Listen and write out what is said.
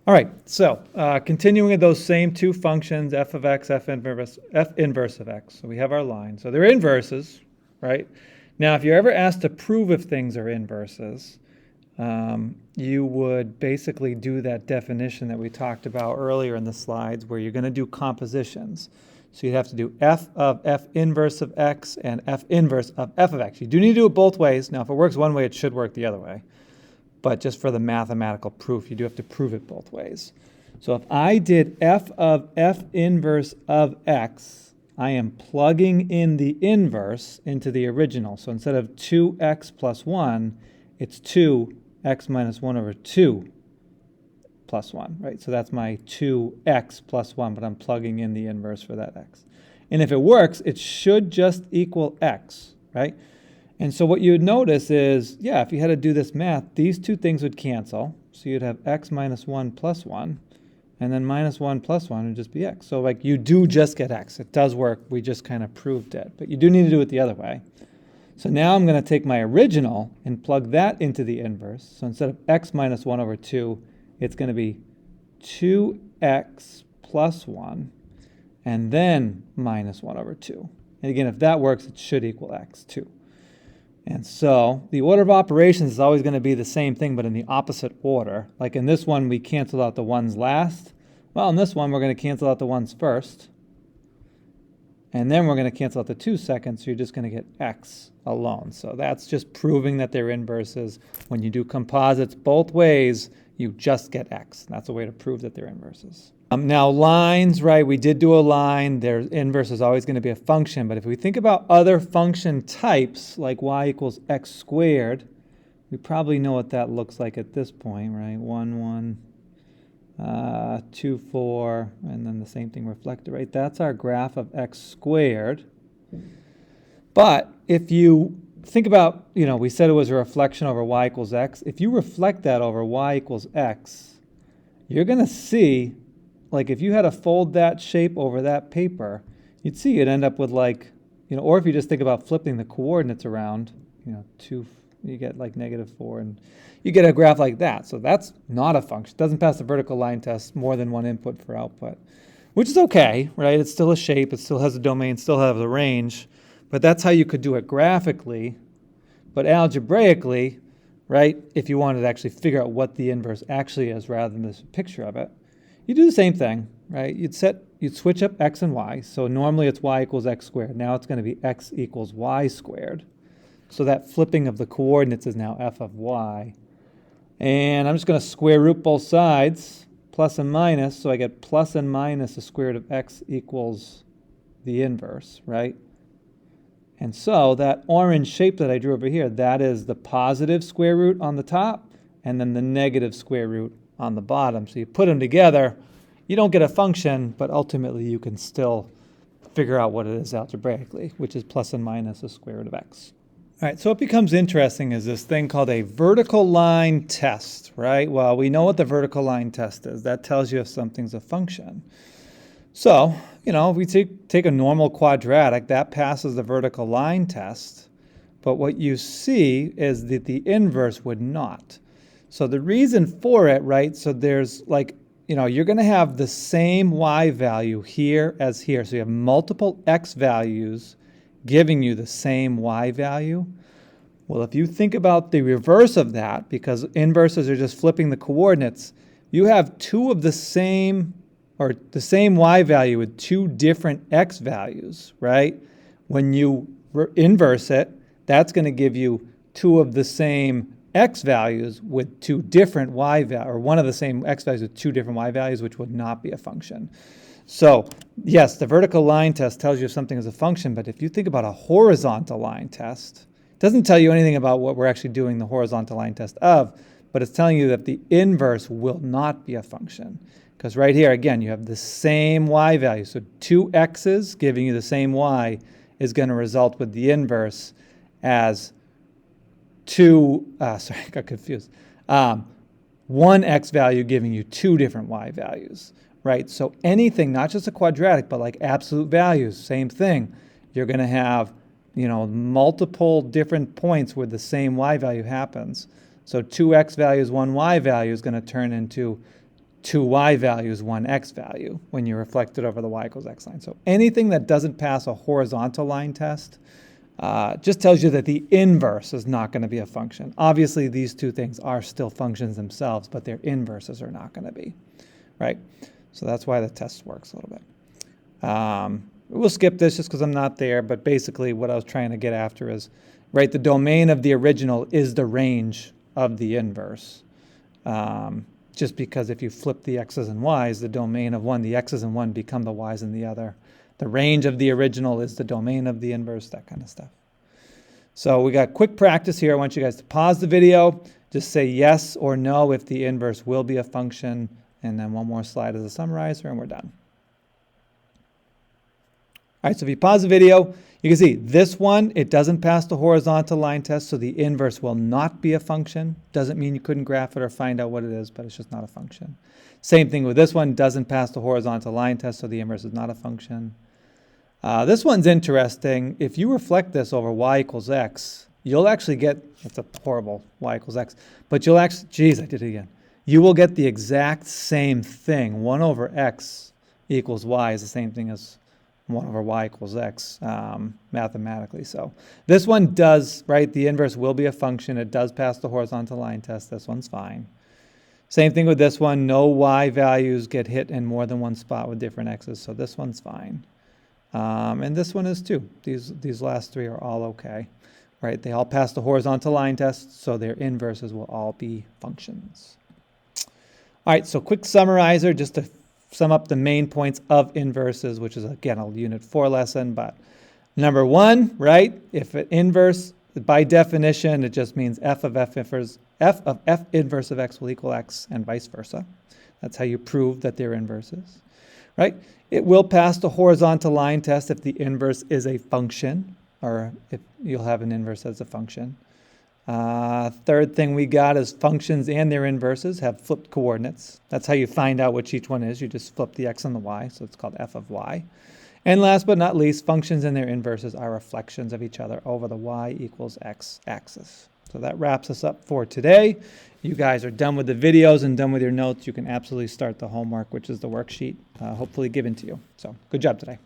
All right, so continuing with those same two functions, f of x, f inverse of x. So we have our line. So they're inverses, right? Now, if you're ever asked to prove if things are inverses, you would basically do that definition that we talked about earlier in the slides where you're going to do compositions. So you'd have to do f of f inverse of x and f inverse of f of x. You do need to do it both ways. Now, if it works one way, it should work the other way. But just for the mathematical proof, you do have to prove it both ways. So if I did f of f inverse of x, I am plugging in the inverse into the original. So instead of 2x plus 1, it's 2x minus 1 over 2 plus 1, right? So that's my 2x plus 1, but I'm plugging in the inverse for that x. And if it works, it should just equal x, right? And so what you would notice is, yeah, if you had to do this math, these two things would cancel. So you'd have x minus 1 plus 1, and then minus 1 plus 1 would just be x. So like you do just get x. It does work. We just kind of proved it. But you do need to do it the other way. So now I'm going to take my original and plug that into the inverse. So instead of x minus 1 over 2, it's going to be 2x plus 1, and then minus 1 over 2. And again, if that works, it should equal x too. And so the order of operations is always going to be the same thing, but in the opposite order. Like in this one, we cancel out the ones last. Well, in this one, we're going to cancel out the ones first. And then we're going to cancel out the 2 seconds, so you're just going to get x alone. So that's just proving that they're inverses. When you do composites both ways, you just get x. That's a way to prove that they're inverses. Now lines, right, we did do a line. Their inverse is always going to be a function. But if we think about other function types, like y equals x squared, we probably know what that looks like at this point, right? 1, 1, 2, 4, and then the same thing reflected, right? That's our graph of x squared. But if you think about, we said it was a reflection over y equals x. If you reflect that over y equals x, you're going to see, like if you had to fold that shape over that paper, you'd see it end up with like, or if you just think about flipping the coordinates around, 2, you get like -4, and you get a graph like that. So that's not a function. It doesn't pass the vertical line test, more than one input for output, which is okay, right? It's still a shape. It still has a domain, still has a range. But that's how you could do it graphically. But algebraically, right, if you wanted to actually figure out what the inverse actually is rather than this picture of it, you do the same thing, right? You'd switch up x and y. So normally it's y equals x squared. Now it's going to be x equals y squared. So that flipping of the coordinates is now f of y. And I'm just going to square root both sides, plus and minus. So I get plus and minus the square root of x equals the inverse, right? And so that orange shape that I drew over here, that is the positive square root on the top and then the negative square root on the bottom. So you put them together, you don't get a function, but ultimately you can still figure out what it is algebraically, which is plus and minus the square root of x. All right, so what becomes interesting is this thing called a vertical line test, right? Well, we know what the vertical line test is. That tells you if something's a function. So, if we take a normal quadratic, that passes the vertical line test. But what you see is that the inverse would not. So the reason for it, right, so there's you're going to have the same y value here as here. So you have multiple x values giving you the same y value. Well, if you think about the reverse of that, because inverses are just flipping the coordinates, you have two of the same y value with two different x values, right? When you inverse it, that's going to give you two of the same x values with two different y values, or one of the same x values with two different y values, which would not be a function. So, yes, the vertical line test tells you if something is a function, but if you think about a horizontal line test, it doesn't tell you anything about what we're actually doing the horizontal line test of, but it's telling you that the inverse will not be a function. Because right here, again, you have the same y value. So two x's giving you the same y is going to result with the inverse as got confused. One x value giving you two different y values, right? So anything, not just a quadratic, but like absolute values, same thing. You're going to have, multiple different points where the same y value happens. So two x values, one y value is going to turn into two y values, one x value when you reflect it over the y equals x line. So anything that doesn't pass a horizontal line test just tells you that the inverse is not going to be a function. Obviously, these two things are still functions themselves, but their inverses are not going to be, right? So that's why the test works a little bit. We'll skip this just because I'm not there, but basically what I was trying to get after is, right, the domain of the original is the range of the inverse. Just because if you flip the x's and y's, the domain of one, the x's in one become the y's in the other. The range of the original is the domain of the inverse, that kind of stuff. So we got quick practice here. I want you guys to pause the video, just say yes or no if the inverse will be a function, and then one more slide as a summarizer, and we're done. All right, so if you pause the video, you can see this one, it doesn't pass the horizontal line test, so the inverse will not be a function. Doesn't mean you couldn't graph it or find out what it is, but it's just not a function. Same thing with this one, doesn't pass the horizontal line test, so the inverse is not a function. This one's interesting. If you reflect this over y equals x, you'll actually get, it's a horrible y equals x, but you'll actually, geez, I did it again. You will get the exact same thing. 1 over x equals y is the same thing as 1 over y equals x mathematically. So this one does, right, the inverse will be a function. It does pass the horizontal line test. This one's fine. Same thing with this one. No y values get hit in more than one spot with different x's. So this one's fine. And this one is too. These last three are all okay, right? They all pass the horizontal line test, so their inverses will all be functions. All right, so quick summarizer just to sum up the main points of inverses, which is, again, a Unit 4 lesson. But number one, right, if an inverse, by definition, it just means f of f inverse of x will equal x and vice versa. That's how you prove that they're inverses, right? It will pass the horizontal line test if the inverse is a function, or if you'll have an inverse as a function. Third thing we got is functions and their inverses have flipped coordinates. That's how you find out which each one is. You just flip the x and the y, so it's called f of y. And last but not least, functions and their inverses are reflections of each other over the y equals x axis. So that wraps us up for today. You guys are done with the videos and done with your notes. You can absolutely start the homework, which is the worksheet, hopefully given to you. So good job today.